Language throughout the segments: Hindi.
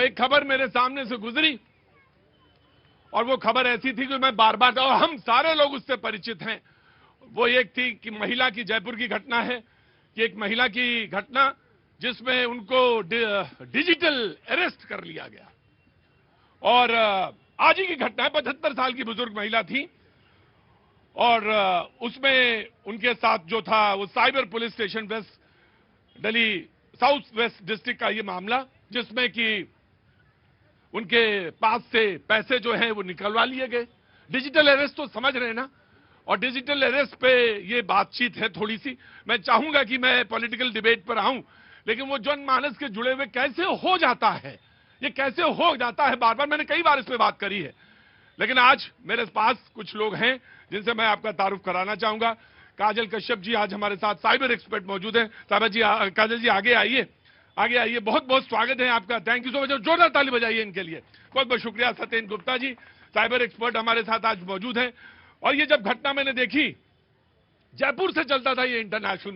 एक खबर मेरे सामने से गुजरी और वो खबर ऐसी थी कि मैं बार बार, और हम सारे लोग उससे परिचित हैं। वो एक थी कि महिला की, जयपुर की घटना है कि एक महिला की घटना जिसमें उनको डिजिटल अरेस्ट कर लिया गया। और आज ही की घटना है, 75 साल की बुजुर्ग महिला थी और उसमें उनके साथ जो था वो cyber police station west Delhi south west district का ये मामला, जिसमें कि उनके पास से पैसे जो हैं वो निकलवा लिए गए। डिजिटल अरेस्ट तो समझ रहे हैं ना, और डिजिटल अरेस्ट पे ये बातचीत है थोड़ी सी। मैं चाहूंगा कि मैं पॉलिटिकल डिबेट पर आऊं, लेकिन वो जनमानस के जुड़े हुए कैसे हो जाता है, ये कैसे हो जाता है, बार बार मैंने कई बार इस पे बात करी है। लेकिन आज मेरे पास कुछ लोग हैं जिनसे मैं आपका तारुफ कराना चाहूंगा। काजल कश्यप जी आज हमारे साथ साइबर एक्सपर्ट मौजूद हैं। काजल जी आगे आइए, आगे आइए, बहुत बहुत स्वागत है आपका। थैंक यू सो मच, जोरदार ताली बजाइए इनके लिए। बहुत बहुत शुक्रिया। सत्येंद्र गुप्ता जी साइबर एक्सपर्ट हमारे साथ आज मौजूद हैं। और ये जब घटना मैंने देखी, जयपुर से चलता था ये इंटरनेशनल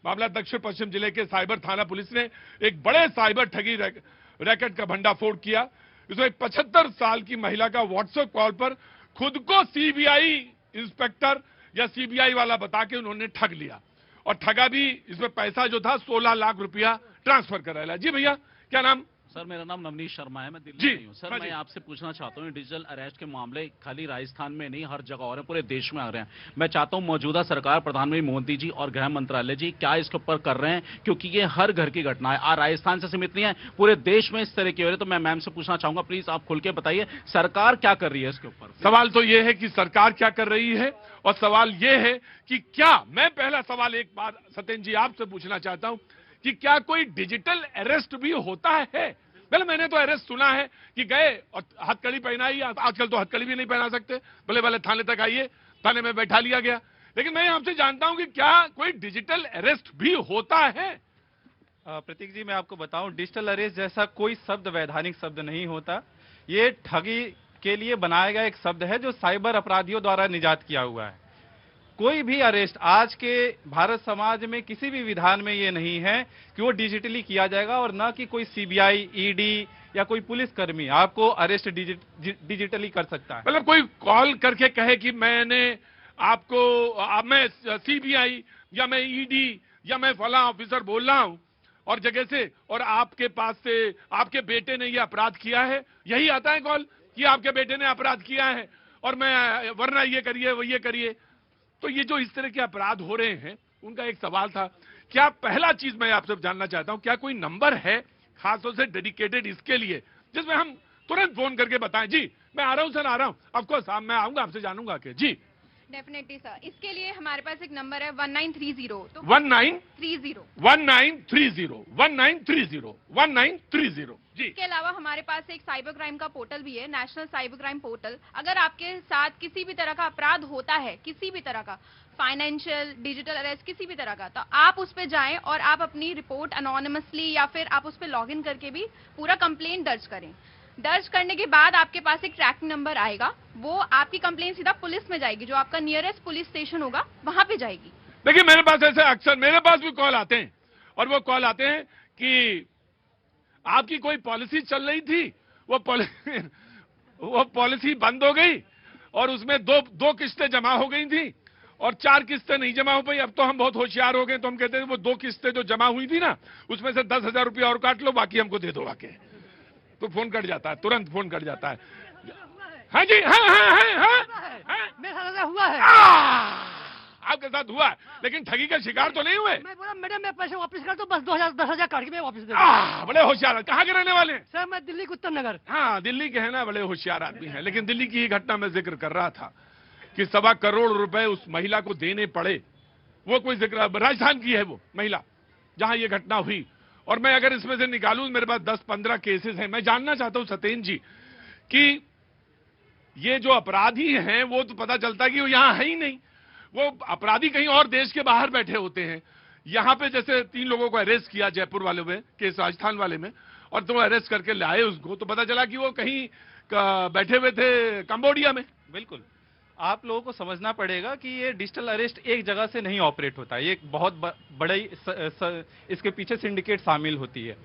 मामला, दक्षिण पश्चिम जिले के साइबर थाना पुलिस ने एक बड़े साइबर ठगी रैकेट का भंडाफोड़ किया। इसमें एक 75 साल की महिला का व्हाट्सएप कॉल पर खुद को सीबीआई इंस्पेक्टर या सीबीआई वाला बता के उन्होंने ठग लिया, और ठगा भी। इसमें पैसा जो था 16 लाख रुपया ट्रांसफर कराया। जी भैया, क्या नाम? सर मेरा नाम नवनीत शर्मा है, मैं दिल्ली में हूँ। सर मैं आपसे पूछना चाहता हूँ, डिजिटल अरेस्ट के मामले खाली राजस्थान में नहीं, हर जगह और पूरे देश में आ रहे हैं। मैं चाहता हूँ मौजूदा सरकार, प्रधानमंत्री मोदी जी और गृह मंत्रालय जी क्या इसके ऊपर कर रहे हैं, क्योंकि ये हर घर की घटना है, राजस्थान से सीमित नहीं है, पूरे देश में इस तरह की हो रही है। तो मैं मैम से पूछना चाहूंगा, प्लीज आप खुल के बताइए सरकार क्या कर रही है इसके ऊपर। सवाल तो ये है कि सरकार क्या कर रही है, और सवाल ये है कि क्या, मैं पहला सवाल एक बार सत्येंद्र जी आपसे पूछना चाहता हूं कि क्या कोई डिजिटल अरेस्ट भी होता है? पहले मैंने तो अरेस्ट सुना है कि गए और हथकड़ी पहनाई, आजकल तो हथकड़ी भी नहीं पहना सकते, भले भले थाने तक आइए, थाने में बैठा लिया गया। लेकिन मैं आपसे जानता हूं कि क्या कोई डिजिटल अरेस्ट भी होता है? प्रतीक जी, मैं आपको बताऊं, डिजिटल अरेस्ट जैसा कोई शब्द वैधानिक शब्द नहीं होता। ये ठगी के लिए बनाया गया एक शब्द है जो साइबर अपराधियों द्वारा निजात किया हुआ है। कोई भी अरेस्ट आज के भारत समाज में किसी भी विधान में ये नहीं है कि वो डिजिटली किया जाएगा, और ना कि कोई सीबीआई, ईडी या कोई पुलिसकर्मी आपको अरेस्ट डिजिटली कर सकता है। मतलब कोई कॉल करके कहे कि मैंने आपको, मैं सीबीआई या मैं ईडी या मैं फला ऑफिसर बोल रहा हूं और जगह से, और आपके पास से आपके बेटे ने ये अपराध किया है, यही आता है कॉल कि आपके बेटे ने अपराध किया है और मैं, वरना ये करिए वो ये करिए। तो ये जो इस तरह के अपराध हो रहे हैं, उनका एक सवाल था, क्या, पहला चीज मैं आपसे जानना चाहता हूं, क्या कोई नंबर है खासतौर से डेडिकेटेड इसके लिए, जिसमें हम तुरंत फोन करके बताएं? जी मैं आ रहा हूं सर, आ रहा हूं, ऑफकोर्स मैं आऊंगा, आपसे जानूंगा कि जी। डेफिनेटली सर, इसके लिए हमारे पास एक नंबर है 1930। तो 1930 1930 जी। इसके अलावा हमारे पास एक साइबर क्राइम का पोर्टल भी है, नेशनल साइबर क्राइम पोर्टल। अगर आपके साथ किसी भी तरह का अपराध होता है, किसी भी तरह का, फाइनेंशियल, डिजिटल अरेस्ट, किसी भी तरह का, तो आप उस पर जाएं और आप अपनी रिपोर्ट अनोनिमसली या फिर आप उस पर लॉग इन करके भी पूरा कंप्लेंट दर्ज करें। दर्ज करने के बाद आपके पास एक ट्रैकिंग नंबर आएगा, वो आपकी कंप्लेंट सीधा पुलिस में जाएगी, जो आपका नियरेस्ट पुलिस स्टेशन होगा वहां पे जाएगी। देखिए मेरे पास ऐसे अक्सर मेरे पास भी कॉल आते हैं, और वो कॉल आते हैं कि आपकी कोई पॉलिसी चल रही थी, वो पॉलिसी बंद हो गई और उसमें दो किस्तें जमा हो गई थी और 4 किस्तें नहीं जमा हो पाई। अब तो हम बहुत होशियार हो गए, तो हम कहते हैं वो 2 किस्तें जो जमा हुई थी ना, उसमें से 10,000 रुपया और काट लो, बाकी हमको दे दो आके। तो फोन कट जाता है, तुरंत फोन कट जाता है। हाँ जी, हाँ मेरे साथ हुआ है। आपके साथ हुआ है, लेकिन ठगी का शिकार तो नहीं हुए? मैं बोला मैडम मैं पैसे वापस कर दो, बस 10,000 काट के मैं वापस दे दूं। बड़े होशियार। कहाँ के रहने वाले हैं? सर मैं दिल्ली के उत्तर नगर। हाँ दिल्ली के है ना, बड़े होशियार आदमी हैं। लेकिन दिल्ली की ही घटना में जिक्र कर रहा था कि 1.25 करोड़ रुपए उस महिला को देने पड़े। वो कोई जिक्र, राजस्थान की है वो महिला जहां ये घटना हुई। और मैं अगर इसमें से निकालूं, मेरे पास 10-15 केसेस हैं। मैं जानना चाहता हूं सत्येंद्र जी कि ये जो अपराधी हैं वो तो पता चलता कि वो यहां है ही नहीं, वो अपराधी कहीं और देश के बाहर बैठे होते हैं। यहां पे जैसे 3 लोगों को अरेस्ट किया जयपुर वाले में, केस राजस्थान वाले में, और तो अरेस्ट करके लाए उसको, तो पता चला कि वो कहीं बैठे हुए थे कंबोडिया में। बिल्कुल, आप लोगों को समझना पड़ेगा कि ये डिजिटल अरेस्ट एक जगह से नहीं ऑपरेट होता है, ये एक बहुत बड़े इसके पीछे सिंडिकेट शामिल होती है।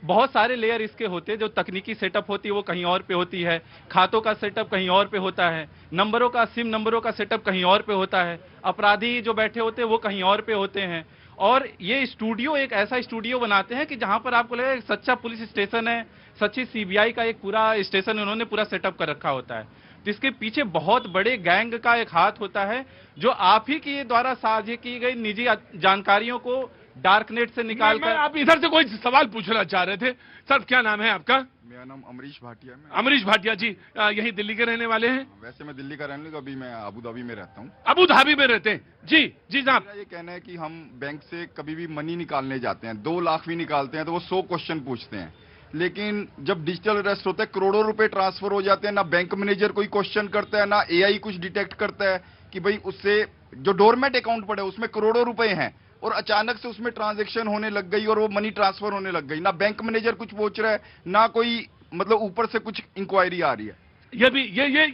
बहुत सारे लेयर इसके होते हैं। जो तकनीकी सेटअप होती है वो कहीं और पे होती है, खातों का सेटअप कहीं और पे होता है, नंबरों का सिम नंबरों का सेटअप कहीं और पे होता है, अपराधी जो बैठे होते हैं वो कहीं और पे होते हैं। और ये स्टूडियो एक ऐसा स्टूडियो बनाते हैं कि जहां पर आपको लगेगा एक सच्चा पुलिस स्टेशन है, सच्ची सीबीआई का एक पूरा स्टेशन उन्होंने पूरा सेटअप कर रखा होता है। तो इसके पीछे बहुत बड़े गैंग का एक हाथ होता है, जो आप ही के द्वारा साझा की गई निजी जानकारियों को डार्कनेट से निकाल कर। आप इधर से कोई सवाल पूछना चाह रहे थे सर? क्या नाम है आपका? मेरा नाम अमरीश भाटिया है। अमरीश भाटिया जी, यही दिल्ली के रहने वाले हैं? वैसे मैं दिल्ली का रहने वाला, अभी मैं अबू धाबी में रहता हूँ। अबू धाबी में रहते हैं जी? जी साहब, मेरा ये कहना है कि हम बैंक से कभी भी मनी निकालने जाते हैं, 2 लाख भी निकालते हैं तो वो 100 क्वेश्चन पूछते हैं, लेकिन जब डिजिटल अरेस्ट होता है करोड़ों रुपए ट्रांसफर हो जाते हैं, ना बैंक मैनेजर कोई क्वेश्चन करता है, ना एआई कुछ डिटेक्ट करता है कि भाई उससे जो डोरमेट अकाउंट पड़े उसमें करोड़ों रुपए हैं और अचानक से उसमें ट्रांजैक्शन होने लग गई और वो मनी ट्रांसफर होने लग गई। ना बैंक मैनेजर कुछ पूछ रहा है, ना कोई मतलब ऊपर से कुछ इंक्वायरी आ रही है। ये भी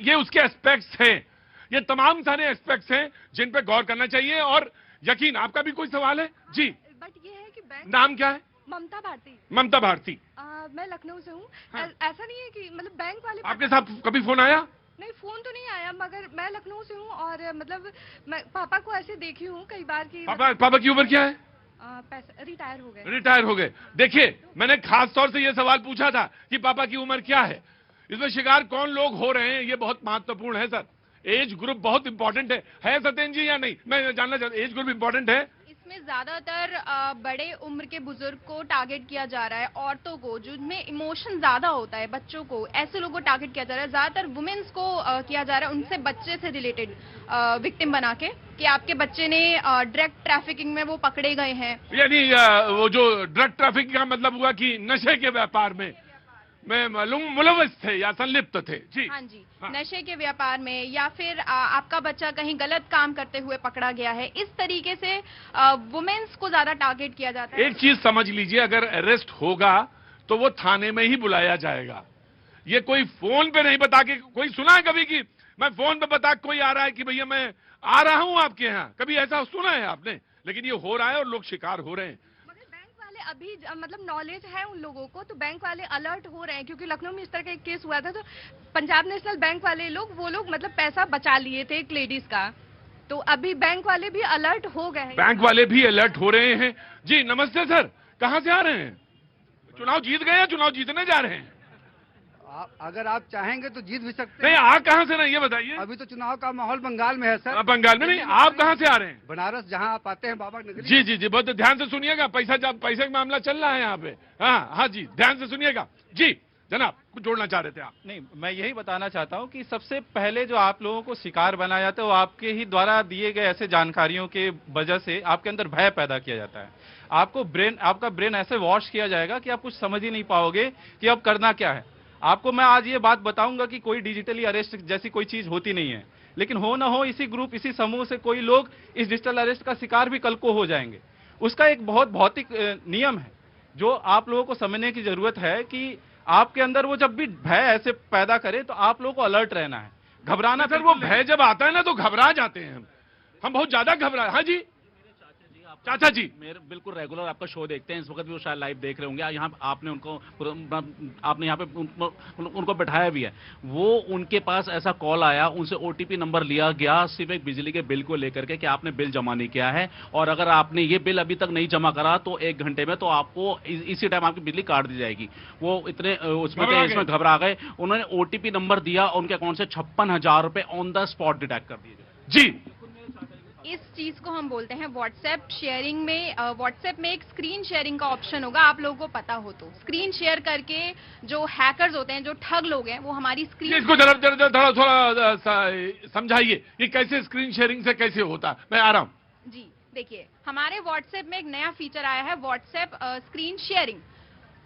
ये उसके एस्पेक्ट्स हैं, ये तमाम सारे एस्पेक्ट्स हैं जिन पे गौर करना चाहिए। और यकीन, आपका भी कोई सवाल है? जी, बट ये है कि बैंक, नाम क्या है? ममता भारती। ममता भारती। मैं लखनऊ से हूँ। हाँ। ऐसा नहीं है कि मतलब बैंक वाले, आपके साथ कभी फोन आया? नहीं फोन तो नहीं आया, मगर मैं लखनऊ से हूँ और मतलब मैं पापा को ऐसे देखी हूँ कई बार की। पापा की उम्र क्या है? पैसा रिटायर हो गए। रिटायर हो गए। देखिए, मैंने खास तौर से ये सवाल पूछा था कि पापा की उम्र क्या है। इसमें शिकार कौन लोग हो रहे हैं ये बहुत महत्वपूर्ण है सर। एज ग्रुप बहुत इंपॉर्टेंट है सत्येंद्र जी या नहीं? मैं जानना चाहता हूं, एज ग्रुप इंपॉर्टेंट है? इसमें ज्यादातर बड़े उम्र के बुजुर्ग को टारगेट किया जा रहा है, औरतों को जिनमें इमोशन ज्यादा होता है, बच्चों को, ऐसे लोगों को टारगेट किया जा रहा है। ज्यादातर वुमेन्स को किया जा रहा है, उनसे बच्चे से रिलेटेड विक्टिम बना के कि आपके बच्चे ने ड्रग ट्रैफिकिंग में वो पकड़े गए हैं। यानी वो जो ड्रग ट्रैफिकिंग का मतलब हुआ कि नशे के व्यापार में मुलविस थे या संलिप्त थे। जी हाँ जी, हाँ। नशे के व्यापार में, या फिर आपका बच्चा कहीं गलत काम करते हुए पकड़ा गया है, इस तरीके से वुमेन्स को ज्यादा टारगेट किया जाता है। एक चीज समझ लीजिए, अगर अरेस्ट होगा तो वो थाने में ही बुलाया जाएगा। ये कोई फोन पे नहीं बता के, कोई सुना है कभी कि मैं फोन पे बता कोई आ रहा है कि भैया मैं आ रहा हूं आपके यहाँ? कभी ऐसा सुना है आपने? लेकिन ये हो रहा है और लोग शिकार हो रहे हैं। अभी मतलब नॉलेज है उन लोगों को, तो बैंक वाले अलर्ट हो रहे हैं, क्योंकि लखनऊ में इस तरह का एक केस हुआ था, तो पंजाब नेशनल बैंक वाले लोग मतलब पैसा बचा लिए थे एक लेडीज का, तो अभी बैंक वाले भी अलर्ट हो गए हैं। बैंक वाले भी अलर्ट हो रहे हैं। जी नमस्ते सर, कहाँ से आ रहे हैं? चुनाव जीत गए या चुनाव जीतने जा रहे हैं? अगर आप चाहेंगे तो जीत भी सकते नहीं, हैं। आ कहाँ से? नहीं, ये बताइए। अभी तो चुनाव का माहौल बंगाल में है सर। बंगाल में नहीं, आप कहाँ से आ रहे हैं? बनारस, जहां आप आते हैं बाबा नगरी। जी जी जी, बहुत ध्यान से सुनिएगा, पैसे का मामला चल रहा है यहाँ पे। हाँ हाँ जी, ध्यान से सुनिएगा। जी जनाब, कुछ जोड़ना चाह रहे थे आप? नहीं, मैं यही बताना चाहता हूं कि सबसे पहले जो आप लोगों को शिकार बनाया जाता है वो आपके ही द्वारा दिए गए ऐसे जानकारियों के वजह से आपके अंदर भय पैदा किया जाता है। आपका ब्रेन ऐसे वॉश किया जाएगा कि आप कुछ समझ ही नहीं पाओगे कि अब करना क्या है। आपको मैं आज ये बात बताऊंगा कि कोई डिजिटली अरेस्ट जैसी कोई चीज होती नहीं है, लेकिन हो ना हो इसी ग्रुप, इसी समूह से कोई लोग इस डिजिटल अरेस्ट का शिकार भी कल को हो जाएंगे। उसका एक बहुत भौतिक नियम है जो आप लोगों को समझने की जरूरत है कि आपके अंदर वो जब भी भय ऐसे पैदा करे तो आप लोगों को अलर्ट रहना है, घबराना। सर वो भय जब आता है ना तो घबरा जाते हैं हम बहुत ज्यादा घबरा। हाँ जी चाचा जी, मेरे बिल्कुल रेगुलर आपका शो देखते हैं, इस वक्त भी वो शायद लाइव देख रहे होंगे। यहाँ आपने यहाँ पे उनको बैठाया भी है। वो उनके पास ऐसा कॉल आया, उनसे ओटीपी नंबर लिया गया सिर्फ एक बिजली के बिल को लेकर के कि आपने बिल जमा नहीं किया है, और अगर आपने ये बिल अभी तक नहीं जमा करा तो 1 घंटे में तो आपको इसी टाइम आपकी बिजली काट दी जाएगी। वो इतने इसमें घबरा गए, उन्होंने ओटीपी नंबर दिया, उनके अकाउंट से 56,000 रुपए ऑन द स्पॉट डिटेक्ट कर दिए जी। इस चीज को हम बोलते हैं व्हाट्सएप शेयरिंग में। व्हाट्सएप में एक स्क्रीन शेयरिंग का ऑप्शन होगा, आप लोगों को पता हो तो। स्क्रीन शेयर करके जो हैकर्स होते हैं, जो ठग लोग हैं, वो हमारी स्क्रीन, इसको थोड़ा समझाइए ये कैसे स्क्रीन शेयरिंग से कैसे होता है। मैं आ रहा हूँ जी। देखिए, हमारे व्हाट्सएप में एक नया फीचर आया है, व्हाट्सएप स्क्रीन शेयरिंग।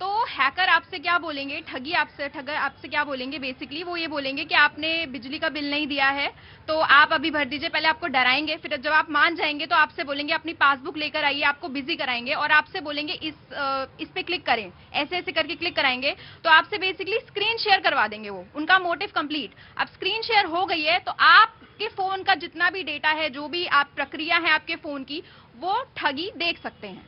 तो हैकर आपसे क्या बोलेंगे, ठगी आपसे क्या बोलेंगे, बेसिकली वो ये बोलेंगे कि आपने बिजली का बिल नहीं दिया है तो आप अभी भर दीजिए। पहले आपको डराएंगे, फिर जब आप मान जाएंगे तो आपसे बोलेंगे अपनी पासबुक लेकर आइए, आपको बिजी कराएंगे और आपसे बोलेंगे इस पे क्लिक करें, ऐसे ऐसे करके क्लिक कराएंगे तो आपसे बेसिकली स्क्रीन शेयर करवा देंगे। वो उनका मोटिव कंप्लीट। अब स्क्रीन शेयर हो गई है तो आपके फोन का जितना भी डेटा है, जो भी आप प्रक्रिया है आपके फोन की, वो ठगी देख सकते हैं,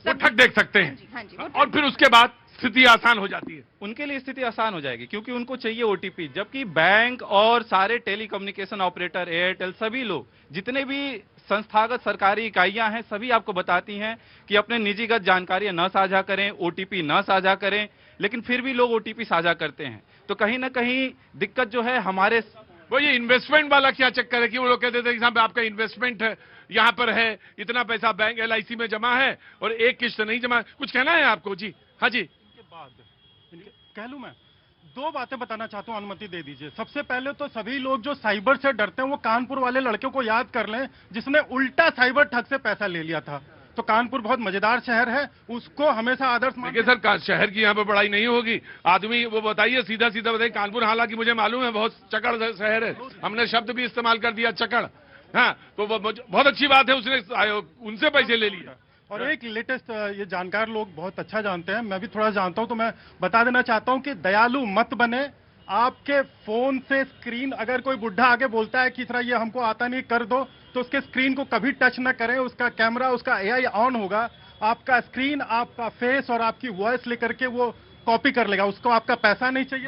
वो ठग देख सकते हैं। हाँ जी, और फिर उसके बाद स्थिति आसान हो जाती है। उनके लिए स्थिति आसान हो जाएगी क्योंकि उनको चाहिए ओटीपी, जबकि बैंक और सारे टेलीकम्युनिकेशन ऑपरेटर, एयरटेल, सभी लोग जितने भी संस्थागत सरकारी इकाइयां हैं सभी आपको बताती हैं कि अपने निजीगत जानकारियां न साझा करें, ओटीपी न साझा करें, लेकिन फिर भी लोग ओटीपी साझा करते हैं। तो कहीं ना कहीं दिक्कत जो है हमारे वो ये इन्वेस्टमेंट वाला क्या चक्कर है कि वो लोग कहते थे कि साहब आपका इन्वेस्टमेंट है यहाँ पर है, इतना पैसा बैंक LIC में जमा है और एक किस्त नहीं जमा। कुछ कहना है आपको? जी हाँ जी। कह लूं मैं दो बातें बताना चाहता हूं, अनुमति दे दीजिए। सबसे पहले तो सभी लोग जो साइबर से डरते हैं वो कानपुर वाले लड़के को याद कर लें जिसने उल्टा साइबर ठग से पैसा ले लिया था। तो कानपुर बहुत मजेदार शहर है, उसको हमेशा आदर्श देखिए सर, शहर की यहाँ पर पढ़ाई नहीं होगी आदमी, वो बताइए सीधा सीधा बताइए। कानपुर हालांकि मुझे मालूम है बहुत चकड़ शहर है, हमने शब्द भी इस्तेमाल कर दिया चकड़। हाँ, तो वो बहुत अच्छी बात है, उसने उनसे पैसे ले लिए। और एक लेटेस्ट, ये जानकार लोग बहुत अच्छा जानते हैं, मैं भी थोड़ा जानता हूं, तो मैं बता देना चाहता हूं कि दयालु मत बने। आपके फोन से स्क्रीन, अगर कोई बुढ़ा आगे बोलता है कि तरह ये हमको आता नहीं कर दो, तो उसके स्क्रीन को कभी टच ना करें। उसका कैमरा, उसका AI ऑन होगा, आपका स्क्रीन, आपका फेस और आपकी वॉइस लेकर के वो कॉपी कर लेगा। उसको आपका पैसा नहीं चाहिए।